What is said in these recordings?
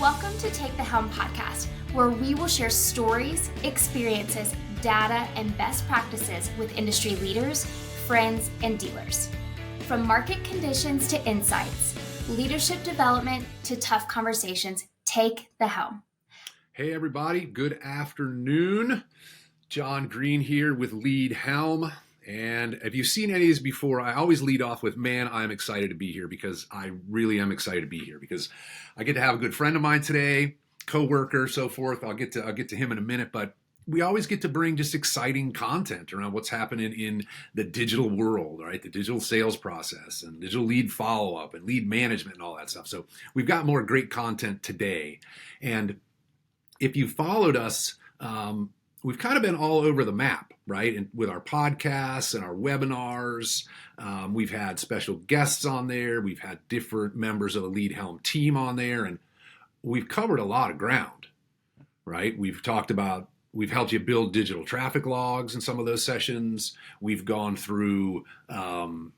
Welcome to Take the Helm podcast, where we will share stories, experiences, data, and best practices with industry leaders, friends, and dealers. From market conditions to insights, leadership development to tough conversations, take the helm. Hey everybody, good afternoon. John Greene here with Lead Helm. And if you've seen any of these before, I always lead off with, man, I'm excited to be here, because I really am excited to be here because I get to have a good friend of mine today, coworker, so forth. I'll get to him in a minute, but we always get to bring just exciting content around what's happening in the digital world, right? The digital sales process and digital lead follow-up and lead management and all that stuff. So we've got more great content today. And if you followed us, we've kind of been all over the map, right? And with our podcasts and our webinars, we've had special guests on there. We've had different members of the Lead Helm team on there, and we've covered a lot of ground, right? We've helped you build digital traffic logs in some of those sessions. We've gone through an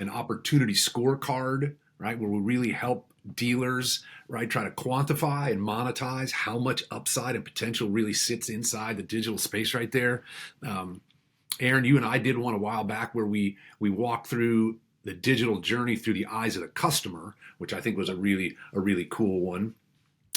opportunity scorecard, right? Where we really help dealers, right, try to quantify and monetize how much upside and potential really sits inside the digital space right there. Aaron, you and I did one a while back where we walked through the digital journey through the eyes of the customer, which I think was a really cool one.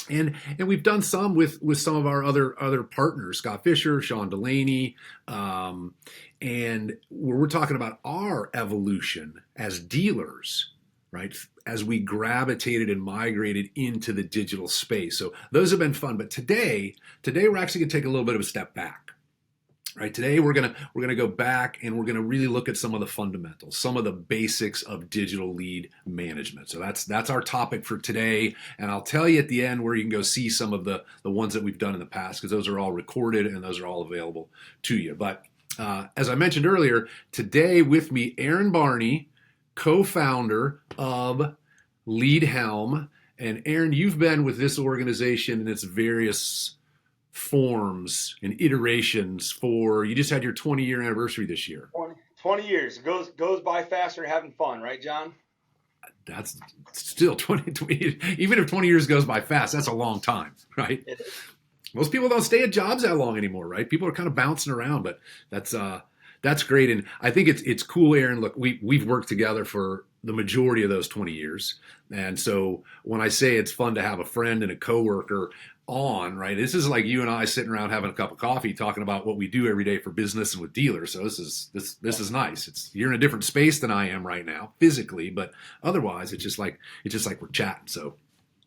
And we've done some with some of our other partners, Scott Fisher, Sean Delaney, and we're talking about our evolution as dealers, right? As we gravitated and migrated into the digital space. So those have been fun. But today we're actually going to take a little bit of a step back, right? Today we're gonna go back and we're gonna really look at some of the fundamentals, some of the basics of digital lead management. So that's our topic for today. And I'll tell you at the end where you can go see some of the ones that we've done in the past, because those are all recorded and those are all available to you. But as I mentioned earlier, today with me, Aaron Barney, co-founder of Lead Helm. And Aaron, you've been with this organization in its various forms and iterations you just had your 20-year anniversary this year. 20 years. It goes by faster having fun, right, John? That's still 20, even if 20 years goes by fast, that's a long time, right? Most people don't stay at jobs that long anymore, right? People are kind of bouncing around, but that's great. And I think it's cool, Aaron. Look, we've worked together for the majority of those 20 years. And so when I say it's fun to have a friend and a coworker on, right, this is like you and I sitting around having a cup of coffee talking about what we do every day for business and with dealers. So this is nice. You're in a different space than I am right now physically, but otherwise it's just like we're chatting. So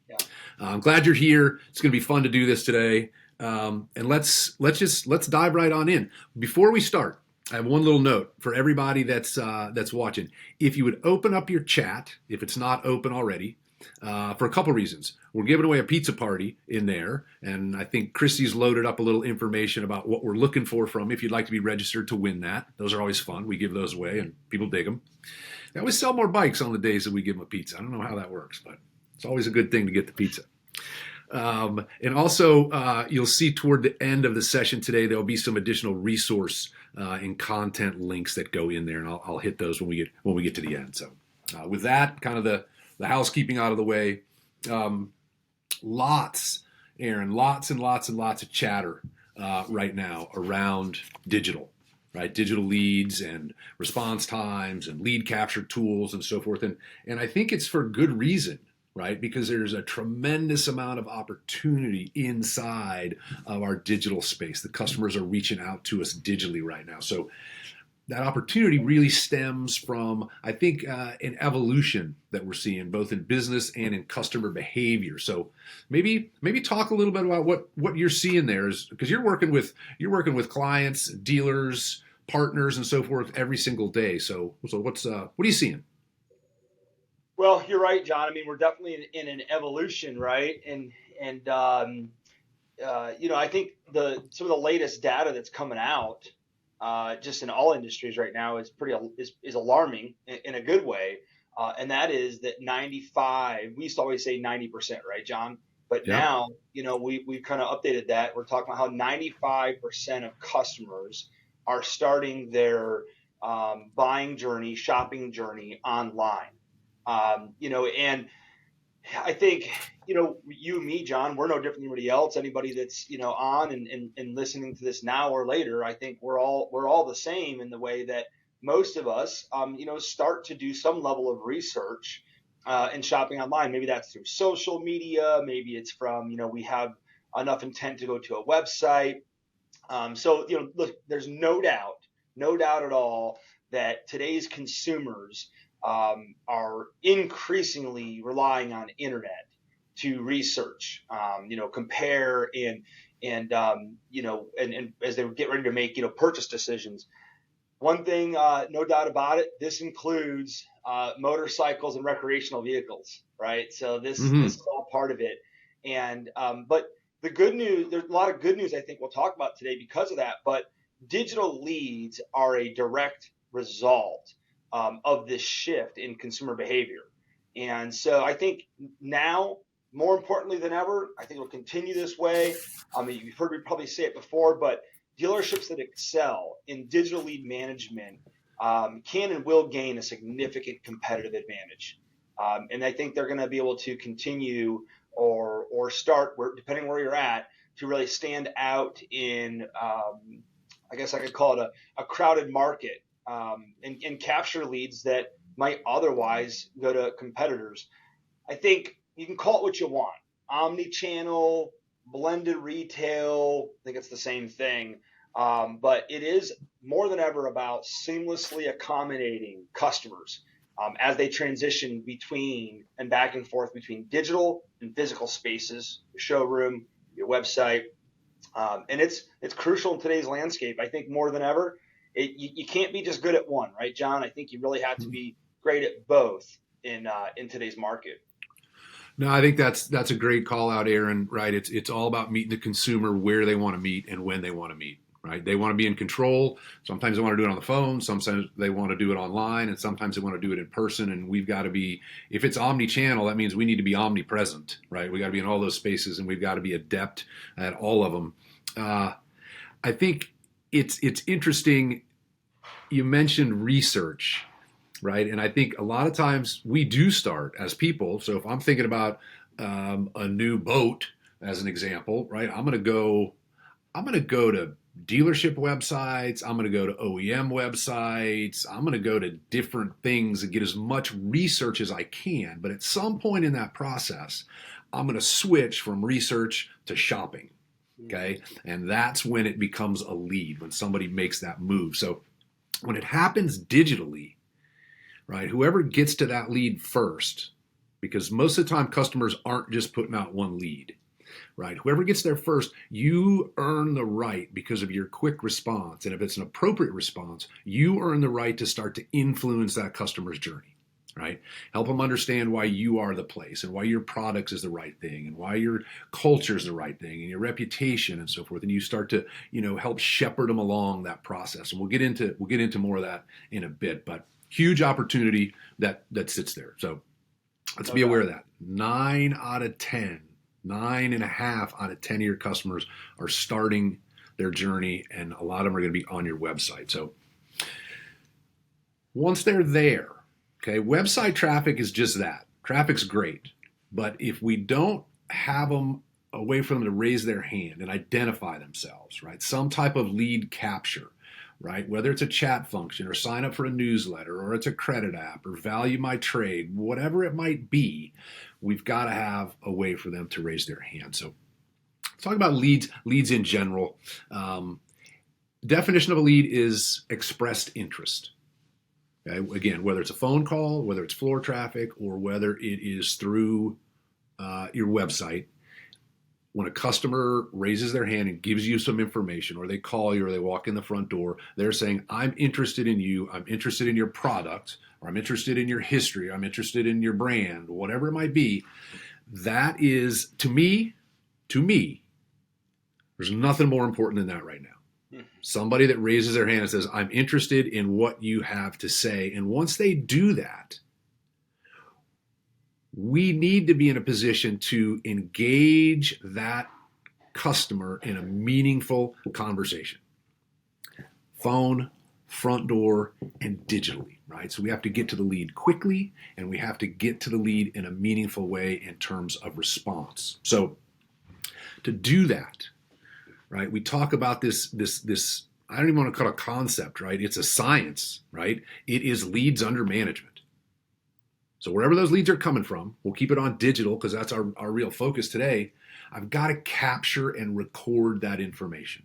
yeah. I'm glad you're here. It's going to be fun to do this today. And let's dive right on in. Before we start, I have one little note for everybody that's watching. If you would open up your chat, if it's not open already, for a couple reasons. We're giving away a pizza party in there, and I think Christy's loaded up a little information about what we're looking for from if you'd like to be registered to win that. Those are always fun. We give those away, and people dig them. They always sell more bikes on the days that we give them a pizza. I don't know how that works, but it's always a good thing to get the pizza. And also, you'll see toward the end of the session today, there'll be some additional resource and content links that go in there, and I'll hit those when we get to the end. So with that, kind of the housekeeping out of the way, lots and lots of chatter right now around digital, right? Digital leads and response times and lead capture tools and so forth. And I think it's for good reason, right? Because there's a tremendous amount of opportunity inside of our digital space. The customers are reaching out to us digitally right now. So that opportunity really stems from, I think, an evolution that we're seeing both in business and in customer behavior. So maybe talk a little bit about what you're seeing there, is because you're working with clients, dealers, partners, and so forth every single day. So what are you seeing? Well, you're right, John. I mean, we're definitely in an evolution, right? And I think some of the latest data that's coming out, just in all industries right now, is is alarming in a good way, and that is that 95. We used to always say 90%, right, John? But yeah. Now, we've kind of updated that. We're talking about how 95% of customers are starting their buying journey, shopping journey online. And I think, you and me, John, we're no different than anybody else. Anybody that's, on and listening to this now or later, I think we're all the same in the way that most of us, start to do some level of research in shopping online. Maybe that's through social media. Maybe it's from, we have enough intent to go to a website. So, look, there's no doubt at all that today's consumers are increasingly relying on internet to research, compare and as they get ready to make, purchase decisions. One thing, no doubt about it, this includes motorcycles and recreational vehicles, right? So this is all part of it. And but the good news, there's a lot of good news I think we'll talk about today because of that. But digital leads are a direct result of this shift in consumer behavior. And so I think now, more importantly than ever, I think it'll continue this way. I mean, you've heard me probably say it before, but dealerships that excel in digital lead management can and will gain a significant competitive advantage. And I think they're going to be able to continue or start, depending where you're at, to really stand out in, I guess I could call it a crowded market, and capture leads that might otherwise go to competitors. I think you can call it what you want. Omni-channel, blended retail, I think it's the same thing. But it is more than ever about seamlessly accommodating customers as they transition between and back and forth between digital and physical spaces, your showroom, your website. And it's crucial in today's landscape. I think more than ever, you can't be just good at one, right, John? I think you really have to be great at both in today's market. No, I think that's a great call out, Aaron. Right? It's all about meeting the consumer where they want to meet and when they want to meet. Right? They want to be in control. Sometimes they want to do it on the phone. Sometimes they want to do it online, and sometimes they want to do it in person. And we've got to be, if it's omni-channel, that means we need to be omnipresent, right? We got to be in all those spaces, and we've got to be adept at all of them. I think it's interesting. You mentioned research, right? And I think a lot of times we do start as people. So if I'm thinking about a new boat, as an example, right? I'm going to go to dealership websites. I'm going to go to OEM websites. I'm going to go to different things and get as much research as I can. But at some point in that process, I'm going to switch from research to shopping. Okay. And that's when it becomes a lead, when somebody makes that move. So when it happens digitally, right, whoever gets to that lead first, because most of the time customers aren't just putting out one lead. Right. Whoever gets there first, you earn the right because of your quick response. And if it's an appropriate response, you earn the right to start to influence that customer's journey. Right. Help them understand why you are the place and why your products is the right thing and why your culture is the right thing and your reputation and so forth. And you start to, help shepherd them along that process. And we'll get into more of that in a bit. But huge opportunity that sits there. So let's be aware of that. 9.5 out of 10 of your customers are starting their journey, and a lot of them are going to be on your website. So once they're there, okay, website traffic is just that. Traffic's great, but if we don't have them, a way for them to raise their hand and identify themselves, right? Some type of lead capture, right? Whether it's a chat function or sign up for a newsletter or it's a credit app or value my trade, whatever it might be, we've got to have a way for them to raise their hand. So let's talk about leads in general. Definition of a lead is expressed interest. Okay? Again, whether it's a phone call, whether it's floor traffic, or whether it is through your website, when a customer raises their hand and gives you some information, or they call you or they walk in the front door, they're saying, I'm interested in you, I'm interested in your product, or I'm interested in your history, I'm interested in your brand, whatever it might be. That is, to me, there's nothing more important than that right now. Somebody that raises their hand and says, I'm interested in what you have to say. And once they do that, we need to be in a position to engage that customer in a meaningful conversation. Phone, front door, and digitally, right? So we have to get to the lead quickly, and we have to get to the lead in a meaningful way in terms of response. So to do that, right, we talk about this, I don't even want to call it a concept, right? It's a science, right? It is leads under management. So wherever those leads are coming from, we'll keep it on digital because that's our real focus today. I've got to capture and record that information.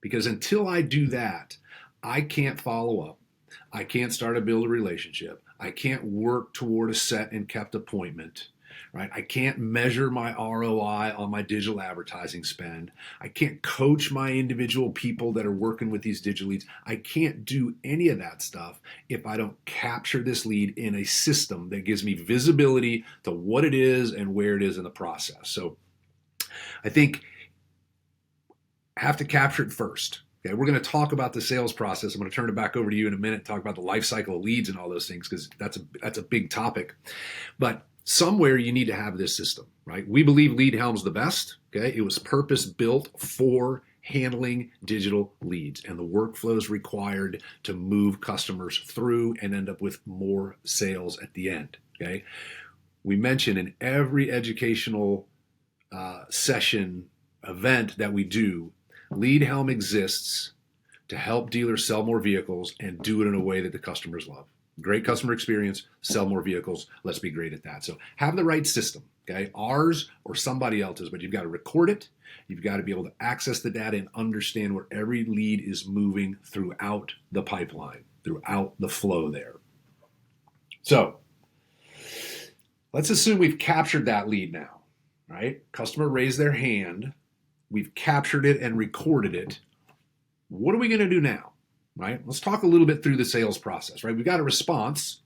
Because until I do that, I can't follow up. I can't start to build a relationship. I can't work toward a set and kept appointment, right? I can't measure my ROI on my digital advertising spend. I can't coach my individual people that are working with these digital leads. I can't do any of that stuff if I don't capture this lead in a system that gives me visibility to what it is and where it is in the process. So I think I have to capture it first. Okay, we're going to talk about the sales process. I'm going to turn it back over to you in a minute, talk about the life cycle of leads and all those things, because that's a big topic. But somewhere you need to have this system, right? We believe Lead Helm's the best. Okay, it was purpose built for handling digital leads and the workflows required to move customers through and end up with more sales at the end. Okay, we mention in every educational session event that we do, Lead Helm exists to help dealers sell more vehicles and do it in a way that the customers love. Great customer experience, sell more vehicles. Let's be great at that. So have the right system, okay? Ours or somebody else's, but you've got to record it. You've got to be able to access the data and understand where every lead is moving throughout the pipeline, throughout the flow there. So let's assume we've captured that lead now, right? Customer raised their hand. We've captured it and recorded it. What are we going to do now, right? Let's talk a little bit through the sales process, right? We've got a response.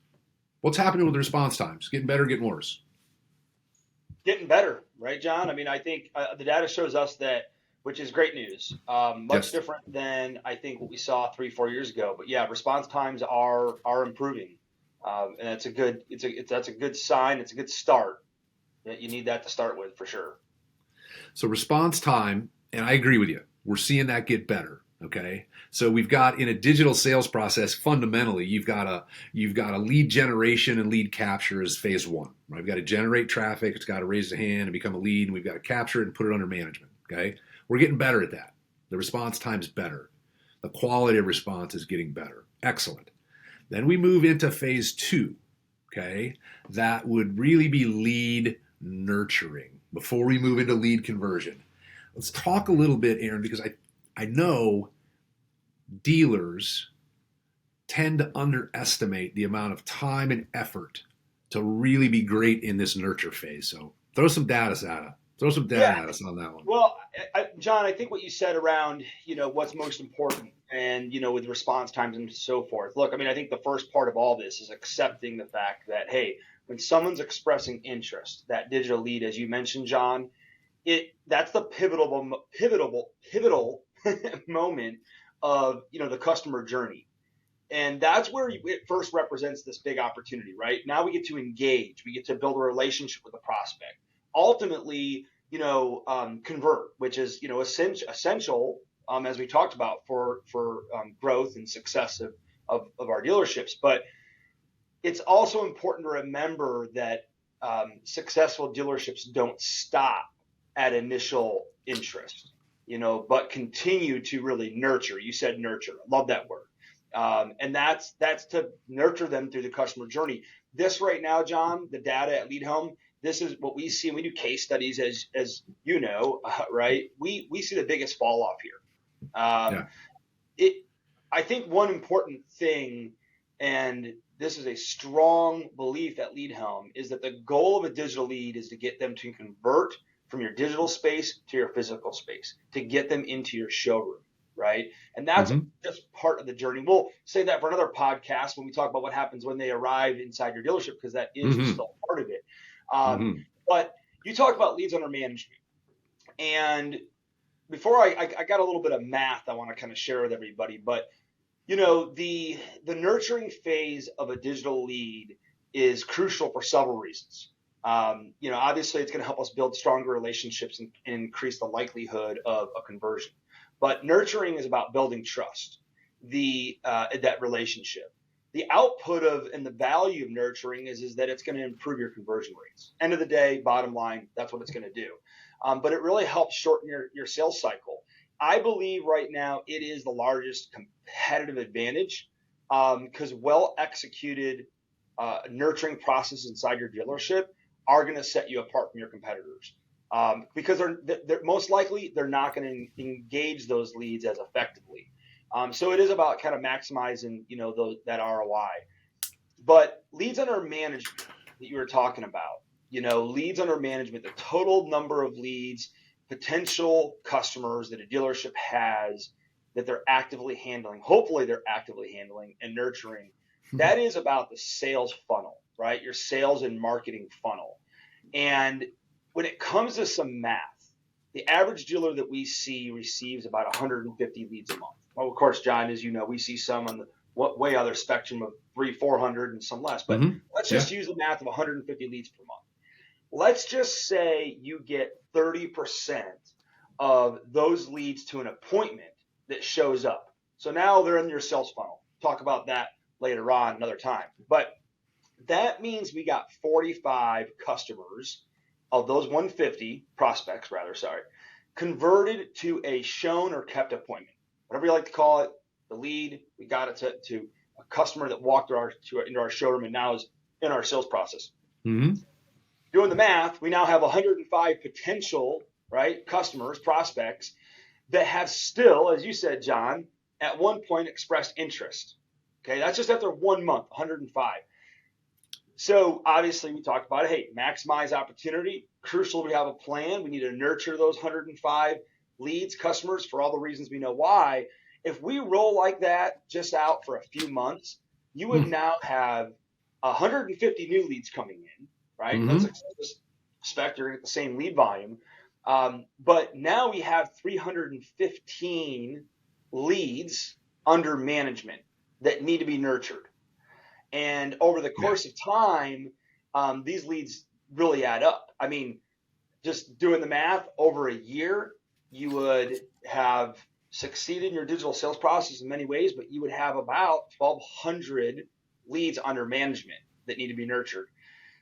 What's happening with the response times? Getting better, getting worse? Getting better, right, John? I mean, I think the data shows us that, which is great news. Much different than I think what we saw 3-4 years ago. But yeah, response times are improving, and that's a good that's a good sign. It's a good start. You need that to start with for sure. So response time, and I agree with you. We're seeing that get better. Okay. So we've got in a digital sales process, fundamentally, you've got a lead generation and lead capture as phase one. Right? We've got to generate traffic. It's got to raise the hand and become a lead, and we've got to capture it and put it under management. Okay. We're getting better at that. The response time's better. The quality of response is getting better. Excellent. Then we move into phase two. Okay. That would really be lead nurturing before we move into lead conversion. Let's talk a little bit, Aaron, because I know dealers tend to underestimate the amount of time and effort to really be great in this nurture phase. So throw some data at us on that one. Well, John, I think what you said around, what's most important and, with response times and so forth. Look, I mean, I think the first part of all this is accepting the fact that, hey, when someone's expressing interest, that digital lead, as you mentioned, John, that's the pivotal moment of the customer journey, and that's where it first represents this big opportunity. Right now, we get to engage, we get to build a relationship with the prospect, ultimately, convert, which is essential as we talked about for growth and success of our dealerships, but it's also important to remember that successful dealerships don't stop at initial interest, but continue to really nurture. You said nurture. I love that word. And that's to nurture them through the customer journey. This right now, John, the data at Lead Helm, this is what we see. And we do case studies, as you know, right? We see the biggest fall off here. I think one important thing, and this is a strong belief at Lead Helm, is that the goal of a digital lead is to get them to convert from your digital space to your physical space, to get them into your showroom, right? And that's just part of the journey. We'll say that for another podcast when we talk about what happens when they arrive inside your dealership, because that is still part of it. But you talk about leads under management. And before I got a little bit of math I want to kind of share with everybody, but the nurturing phase of a digital lead is crucial for several reasons. Obviously it's going to help us build stronger relationships and increase the likelihood of a conversion. But nurturing is about building trust. that relationship. The output of and the value of nurturing is that it's going to improve your conversion rates. End of the day, bottom line, that's what it's going to do. But it really helps shorten your sales cycle. I believe right now it is the largest competitive advantage because well-executed nurturing processes inside your dealership are going to set you apart from your competitors because they're most likely they're not going to engage those leads as effectively. So it is about kind of maximizing, that ROI. But leads under management that you were talking about, leads under management, the total number of leads, potential customers that a dealership has that they're actively handling, hopefully they're actively handling and nurturing. That is about the sales funnel, right? Your sales and marketing funnel. And when it comes to some math, the average dealer that we see receives about 150 leads a month. Well, of course, John, as you know, we see some on the way other spectrum of 300-400 and some less. But let's just use the math of 150 leads per month. Let's just say you get 30% of those leads to an appointment that shows up. So now they're in your sales funnel. Talk about that later on another time. But that means we got 45 customers of those 150 prospects, converted to a shown or kept appointment. Whatever you like to call it, the lead, we got it to a customer that walked into our showroom and now is in our sales process. Mm-hmm. Doing the math, we now have 105 potential, customers, prospects that have still, as you said, John, at one point expressed interest. Okay, that's just after 1 month, 105. So obviously we talked about it. Hey, maximize opportunity. Crucial we have a plan. We need to nurture those 105 leads, customers, for all the reasons we know why. If we roll like that just out for a few months, you would now have 150 new leads coming in, right? Let's expect you're going to get the same lead volume. But now we have 315 leads under management that need to be nurtured. And over the course of time, these leads really add up. I mean, just doing the math, over a year, you would have succeeded in your digital sales process in many ways, but you would have about 1,200 leads under management that need to be nurtured.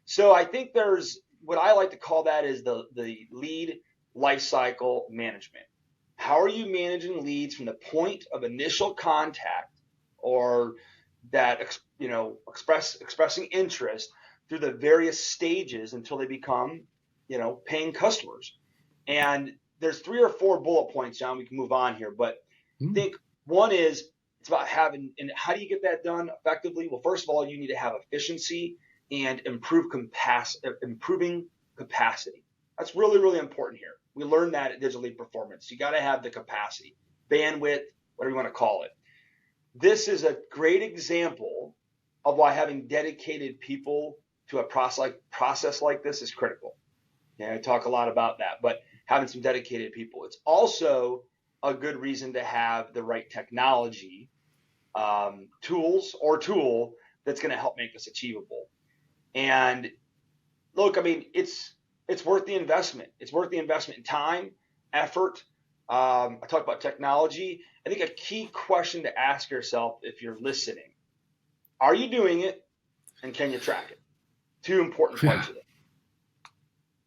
So I think there's what I like to call that is the lead lifecycle management. How are you managing leads from the point of initial contact or that expressing interest through the various stages until they become paying customers? And there's 3 or 4 bullet points, John. We can move on here, but I think one is it's about having, and how do you get that done effectively? Well, first of all, you need to have efficiency and improving capacity. That's really, really important here. We learned that at Digital Lead Performance. You got to have the capacity, bandwidth, whatever you want to call it. This is a great example of why having dedicated people to a process like this is critical. I talk a lot about that, but having some dedicated people. It's also a good reason to have the right technology, tool that's going to help make this achievable. And look, I mean, it's worth the investment. It's worth the investment in time, effort. I talk about technology. I think a key question to ask yourself if you're listening, are you doing it and can you track it? 2 important parts of it.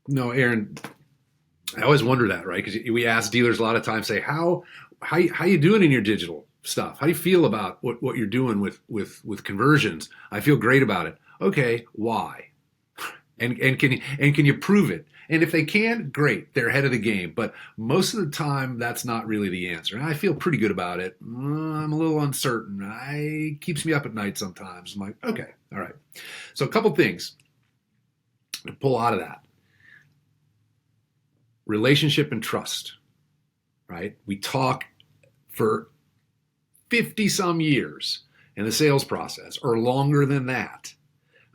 No, Aaron, I always wonder that, right? Because we ask dealers a lot of times, say, how you doing in your digital stuff? How do you feel about what you're doing with conversions? I feel great about it. Okay, why? And can you prove it? And if they can, great, they're ahead of the game. But most of the time, that's not really the answer. And I feel pretty good about it. I'm a little uncertain. It keeps me up at night sometimes. I'm like, okay, all right. So a couple things to pull out of that. Relationship and trust, right? We talk for 50 some years in the sales process or longer than that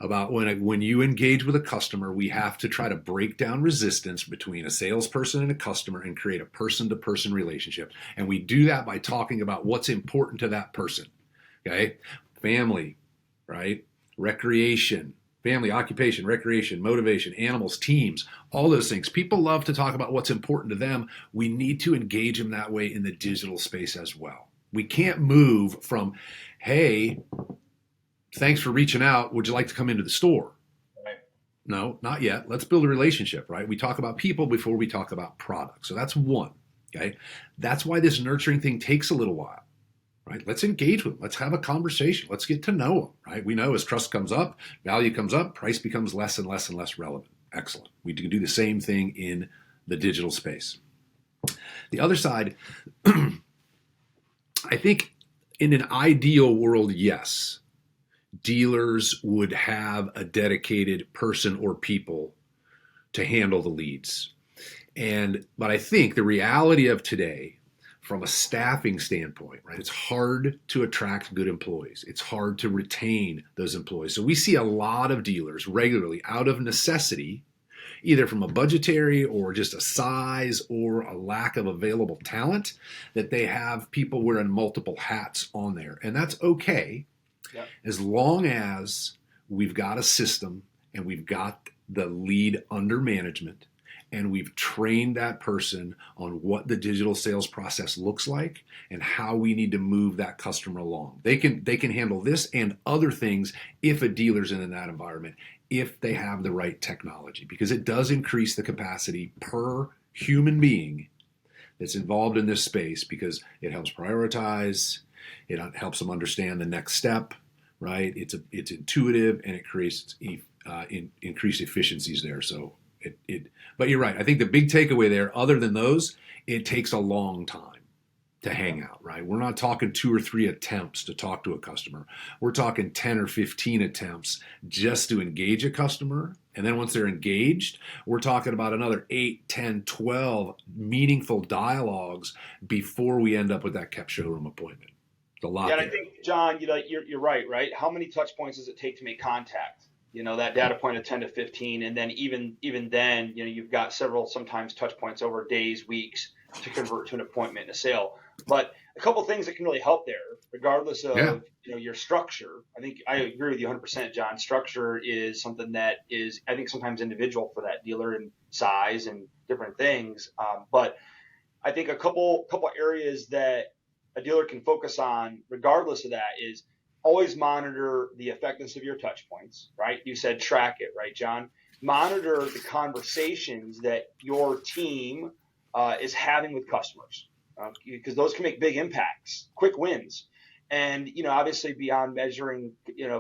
about when you engage with a customer, we have to try to break down resistance between a salesperson and a customer and create a person-to-person relationship. And we do that by talking about what's important to that person, okay? Family, right? Recreation, family, occupation, recreation, motivation, animals, teams, all those things. People love to talk about what's important to them. We need to engage them that way in the digital space as well. We can't move from, hey, thanks for reaching out. Would you like to come into the store? Right. No, not yet. Let's build a relationship, right? We talk about people before we talk about products. So that's one, okay? That's why this nurturing thing takes a little while, right? Let's engage with them. Let's have a conversation. Let's get to know them, right? We know as trust comes up, value comes up, price becomes less and less and less relevant. Excellent. We can do the same thing in the digital space. The other side, I think in an ideal world, yes, dealers would have a dedicated person or people to handle the leads. But I think the reality of today, from a staffing standpoint, right, it's hard to attract good employees. It's hard to retain those employees. So we see a lot of dealers regularly out of necessity, either from a budgetary or just a size or a lack of available talent, that they have people wearing multiple hats on there. And that's okay, as long as we've got a system and we've got the lead under management and we've trained that person on what the digital sales process looks like and how we need to move that customer along. They can handle this and other things if a dealer's in that environment, if they have the right technology, because it does increase the capacity per human being that's involved in this space, because it helps prioritize, it helps them understand the next step, right? It's intuitive and it creates increased efficiencies there. So but you're right. I think the big takeaway there, other than those, it takes a long time to hang out, right? We're not talking 2 or 3 attempts to talk to a customer. We're talking 10 or 15 attempts just to engage a customer. And then once they're engaged, we're talking about another 8, 10, 12 meaningful dialogues before we end up with that kept showroom appointment. Yeah, and I think, John, you're right? How many touch points does it take to make contact? That data point of 10 to 15. And then even then, you've got several sometimes touch points over days, weeks to convert to an appointment and a sale. But a couple of things that can really help there, regardless of your structure. I think I agree with you 100%, John. Structure is something that is, I think, sometimes individual for that dealer and size and different things. But I think a couple areas that a dealer can focus on, regardless of that, is always monitor the effectiveness of your touch points, right? You said track it, right, John? Monitor the conversations that your team is having with customers, because those can make big impacts, quick wins. And, obviously beyond measuring,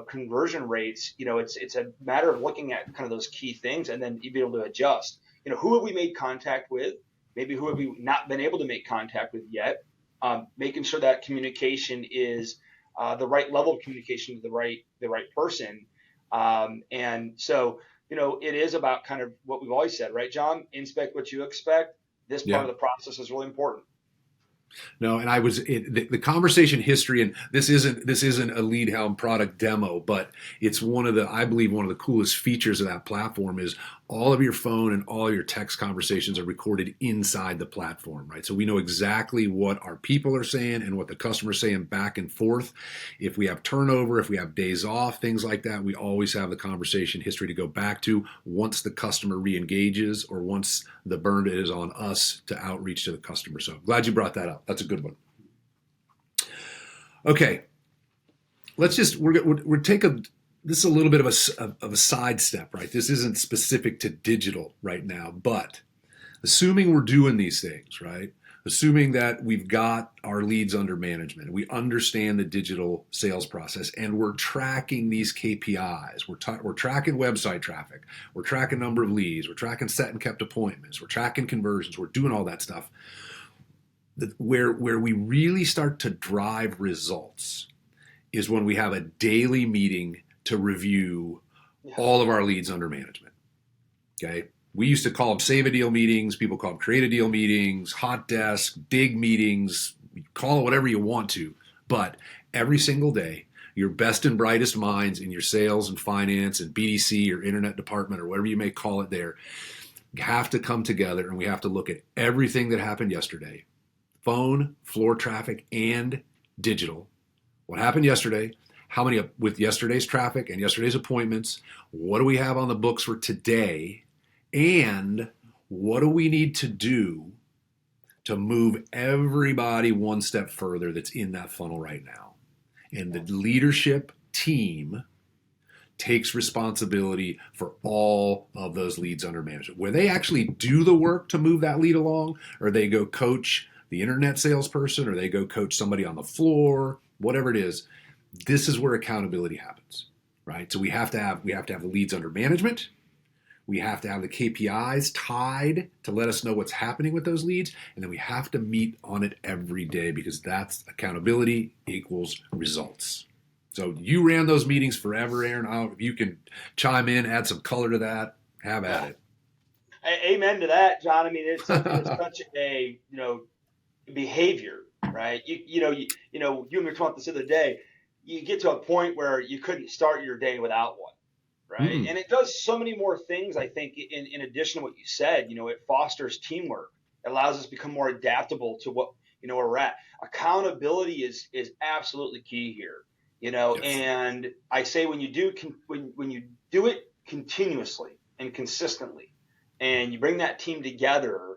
conversion rates, it's a matter of looking at kind of those key things and then be able to adjust. Who have we made contact with? Maybe who have we not been able to make contact with yet? Making sure that communication is the right level of communication to the right person. And so, it is about kind of what we've always said, right, John? Inspect what you expect. This part of the process is really important. No, and the conversation history, and this isn't a Lead Helm product demo, but it's I believe one of the coolest features of that platform is all of your phone and all your text conversations are recorded inside the platform, right? So we know exactly what our people are saying and what the customer's saying back and forth. If we have turnover, if we have days off, things like that, we always have the conversation history to go back to once the customer re-engages or once the burn is on us to outreach to the customer. So glad you brought that up. That's a good one. Okay, we're take this is a little bit of a sidestep, right? This isn't specific to digital right now, but assuming we're doing these things, right? Assuming that we've got our leads under management, we understand the digital sales process, and we're tracking these KPIs. We're tracking website traffic. We're tracking number of leads. We're tracking set and kept appointments. We're tracking conversions. We're doing all that stuff. Where we really start to drive results is when we have a daily meeting to review all of our leads under management. Okay. We used to call them save a deal meetings. People call them create a deal meetings, hot desk, dig meetings, call it whatever you want to. But every single day, your best and brightest minds in your sales and finance and BDC or internet department or whatever you may call it there have to come together, and we have to look at everything that happened yesterday. Phone, floor traffic, and digital. What happened yesterday? How many with yesterday's traffic and yesterday's appointments? What do we have on the books for today? And what do we need to do to move everybody one step further that's in that funnel right now. And the leadership team takes responsibility for all of those leads under management. Where they actually do the work to move that lead along, or they go coach the internet salesperson, or they go coach somebody on the floor, whatever it is, this is where accountability happens, right? So we have to have the leads under management. We have to have the KPIs tied to let us know what's happening with those leads. And then we have to meet on it every day, because that's accountability equals results. So you ran those meetings forever, Aaron. If you can chime in, add some color to that, have at it. Amen to that, John. I mean, it's such a behavior, right? You and me were talking about this the other day. You get to a point where you couldn't start your day without one, right? Mm. And it does so many more things, I think, in addition to what you said. It fosters teamwork. It allows us to become more adaptable to what, where we're at. Accountability is absolutely key here, yes. And I say when you do it continuously and consistently, and you bring that team together,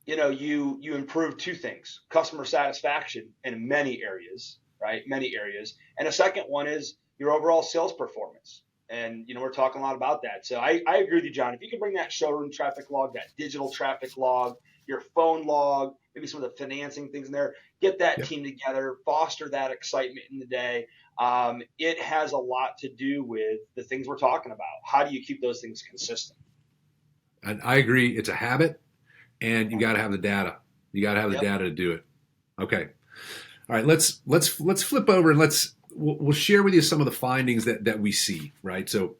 you improve two things: customer satisfaction in many areas, right? Many areas. And a second one is your overall sales performance. And, we're talking a lot about that. So I agree with you, John. If you can bring that showroom traffic log, that digital traffic log, your phone log, maybe some of the financing things in there, get that team together, foster that excitement in the day. It has a lot to do with the things we're talking about. How do you keep those things consistent? And I agree. It's a habit, and you got to have the data. You got to have the data to do it. Okay. All right. Let's flip over and we'll share with you some of the findings that we see, right? So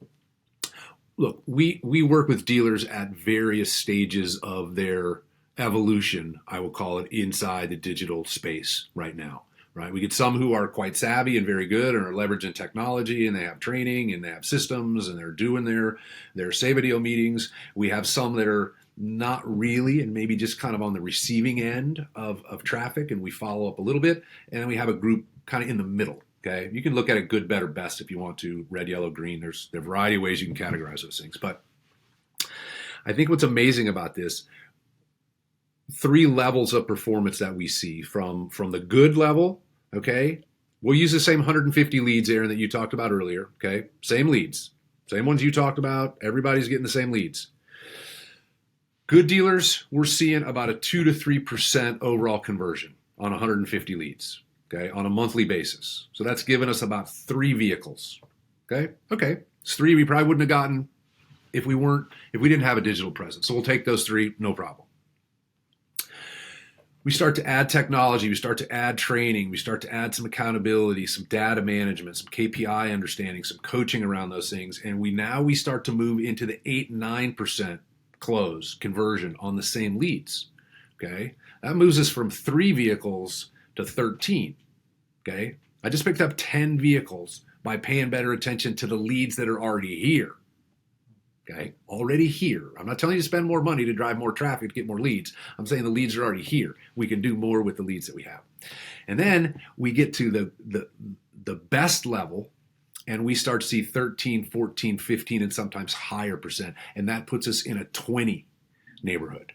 look, we work with dealers at various stages of their evolution, I will call it, inside the digital space right now, right? We get some who are quite savvy and very good and are leveraging technology, and they have training and they have systems and they're doing their save-a-deal meetings. We have some that are not really, and maybe just kind of on the receiving end of traffic, and we follow up a little bit. And then we have a group kind of in the middle. Okay, you can look at it good, better, best if you want to, red, yellow, green. There are a variety of ways you can categorize those things. But I think what's amazing about this, 3 levels of performance that we see from the good level, okay? We'll use the same 150 leads, Aaron, that you talked about earlier, okay? Same leads, same ones you talked about. Everybody's getting the same leads. Good dealers, we're seeing about a 2 to 3% overall conversion on 150 leads. Okay, on a monthly basis. So that's given us about 3 vehicles. Okay, it's 3 we probably wouldn't have gotten if we didn't have a digital presence. So we'll take those 3, no problem. We start to add technology, we start to add training, we start to add some accountability, some data management, some KPI understanding, some coaching around those things, and we start to move into the 8-9% close conversion on the same leads. Okay, that moves us from 3 vehicles to 13. Okay, I just picked up 10 vehicles by paying better attention to the leads that are already here. Okay, already here. I'm not telling you to spend more money to drive more traffic to get more leads. I'm saying the leads are already here. We can do more with the leads that we have. And then we get to the best level, and we start to see 13, 14, 15, and sometimes higher percent. And that puts us in a 20 neighborhood.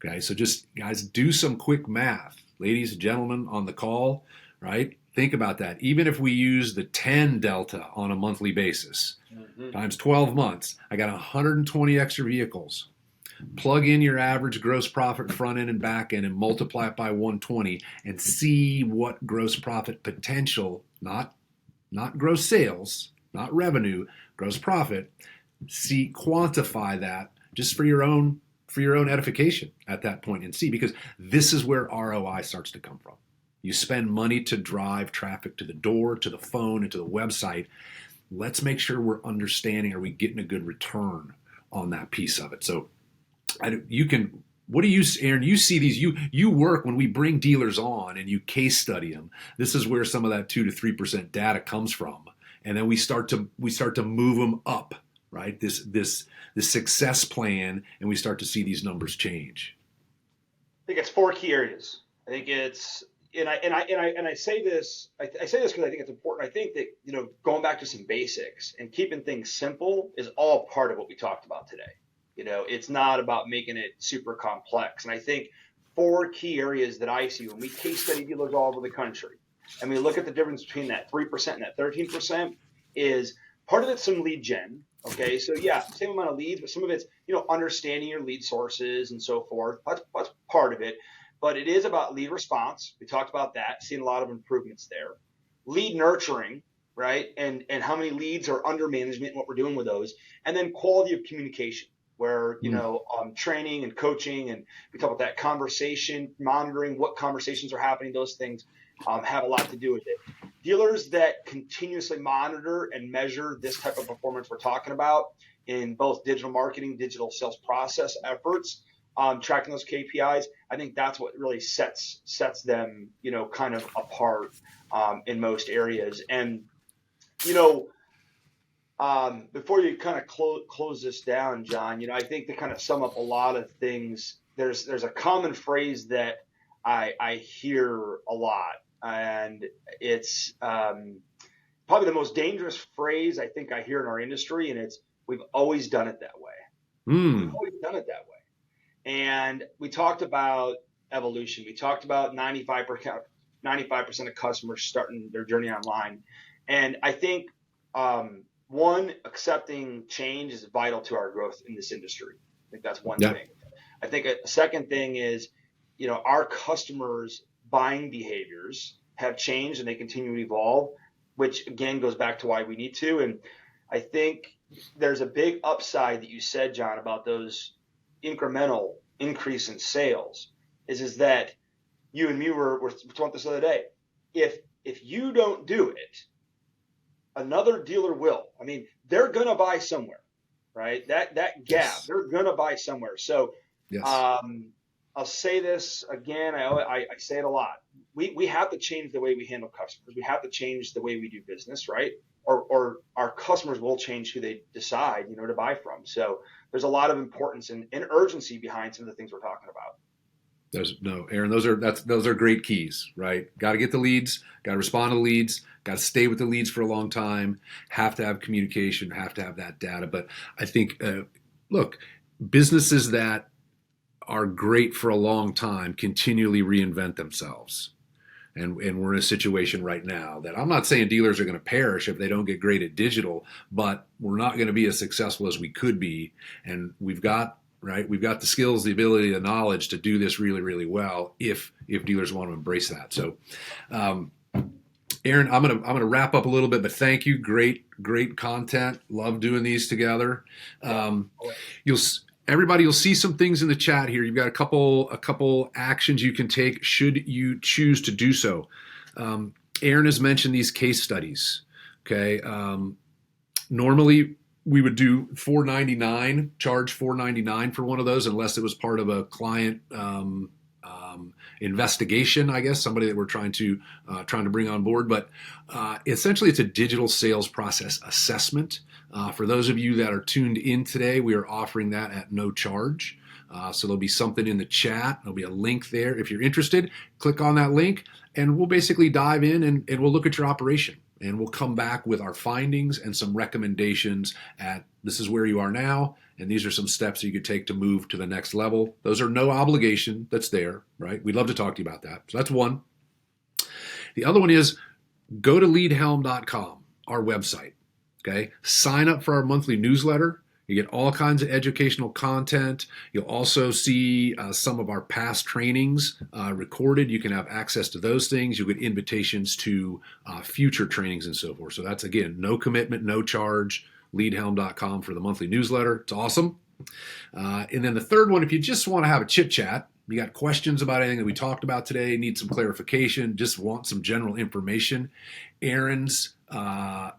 Okay, so just guys, do some quick math. Ladies and gentlemen on the call, right? Think about that. Even if we use the 10 delta on a monthly basis, times 12 months, I got 120 extra vehicles. Plug in your average gross profit front end and back end and multiply it by 120 and see what gross profit potential, not gross sales, not revenue, gross profit. Quantify that just for your own edification at that point and see, because this is where ROI starts to come from. You spend money to drive traffic to the door, to the phone, and to the website. Let's make sure we're understanding, are we getting a good return on that piece of it? So Aaron, you see these, you work when we bring dealers on and you case study them. This is where some of that 2 to 3% data comes from. And then we start to move them up, right? This success plan, and we start to see these numbers change. I think it's 4 key areas. I think it's, and I say this because I think it's important. I think that, going back to some basics and keeping things simple is all part of what we talked about today. It's not about making it super complex. And I think 4 key areas that I see when we case study dealers all over the country, and we look at the difference between that 3% and that 13%, is part of it's some lead gen. Okay, so yeah, same amount of leads, but some of it's understanding your lead sources and so forth. That's part of it, but it is about lead response. We talked about that, seeing a lot of improvements there. Lead nurturing, right, and how many leads are under management and what we're doing with those, and then quality of communication, where training and coaching, and we talk about that conversation monitoring, what conversations are happening. Those things have a lot to do with it. Dealers that continuously monitor and measure this type of performance we're talking about in both digital marketing, digital sales process efforts, tracking those KPIs, I think that's what really sets them, kind of apart in most areas. And before you kind of close this down, John, I think to kind of sum up a lot of things, there's a common phrase that I hear a lot, and it's probably the most dangerous phrase I think I hear in our industry, and it's, we've always done it that way. We've always done it that way. And we talked about evolution. We talked about 95% of customers starting their journey online. And I think, one, accepting change is vital to our growth in this industry. I think that's one thing. I think a second thing is, our customers' buying behaviors have changed and they continue to evolve, which again goes back to why we need to. And I think there's a big upside that you said, John, about those incremental increase in sales is that you and me were talking about this the other day. If you don't do it, another dealer will. I mean, they're going to buy somewhere, right? That gap, yes. They're going to buy somewhere. So yes. I'll say this again. I say it a lot. We have to change the way we handle customers. We have to change the way we do business, right? Or our customers will change who they decide, to buy from. So there's a lot of importance and urgency behind some of the things we're talking about. Aaron, those are great keys, right? Got to get the leads, got to respond to leads, got to stay with the leads for a long time, have to have communication, have to have that data. But I think, look, businesses that are great for a long time continually reinvent themselves. And we're in a situation right now that I'm not saying dealers are going to perish if they don't get great at digital, but we're not going to be as successful as we could be. And we've got the skills, the ability, the knowledge to do this really, really well if dealers want to embrace that. So, Aaron, I'm gonna wrap up a little bit, but thank you. Great content. Love doing these together. Everybody, you'll see some things in the chat here. You've got a couple actions you can take should you choose to do so. Aaron has mentioned these case studies. Okay. Normally we would do charge $4.99 for one of those, unless it was part of a client investigation, I guess, somebody that we're trying to bring on board. But essentially, it's a digital sales process assessment. For those of you that are tuned in today, we are offering that at no charge. So there'll be something in the chat. There'll be a link there. If you're interested, click on that link, and we'll basically dive in and we'll look at your operation. And we'll come back with our findings and some recommendations this is where you are now, and these are some steps you could take to move to the next level. Those are no obligation. That's there, right? We'd love to talk to you about that. So that's one. The other one is go to leadhelm.com, our website. Okay, sign up for our monthly newsletter. You get all kinds of educational content. You'll also see some of our past trainings recorded. You can have access to those things. You'll get invitations to future trainings and so forth. So that's, again, no commitment, no charge. Leadhelm.com for the monthly newsletter. It's awesome. And then the third one, if you just want to have a chit chat, you got questions about anything that we talked about today, need some clarification, just want some general information, Aaron's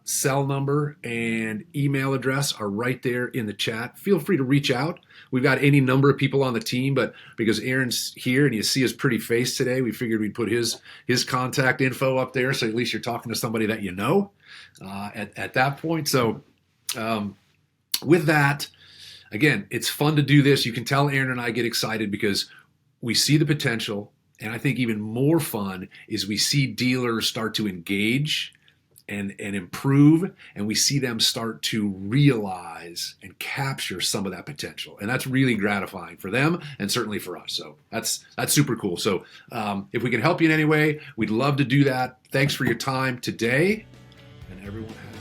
cell number and email address are right there in the chat. Feel free to reach out. We've got any number of people on the team, but because Aaron's here and you see his pretty face today, we figured we'd put his contact info up there, so at least you're talking to somebody that you know at that point. So with that, again, it's fun to do this. You can tell Aaron and I get excited because we see the potential, and I think even more fun is we see dealers start to engage and improve, and we see them start to realize and capture some of that potential, and that's really gratifying for them and certainly for us. So that's super cool. So if we can help you in any way, we'd love to do that. Thanks for your time today, and everyone have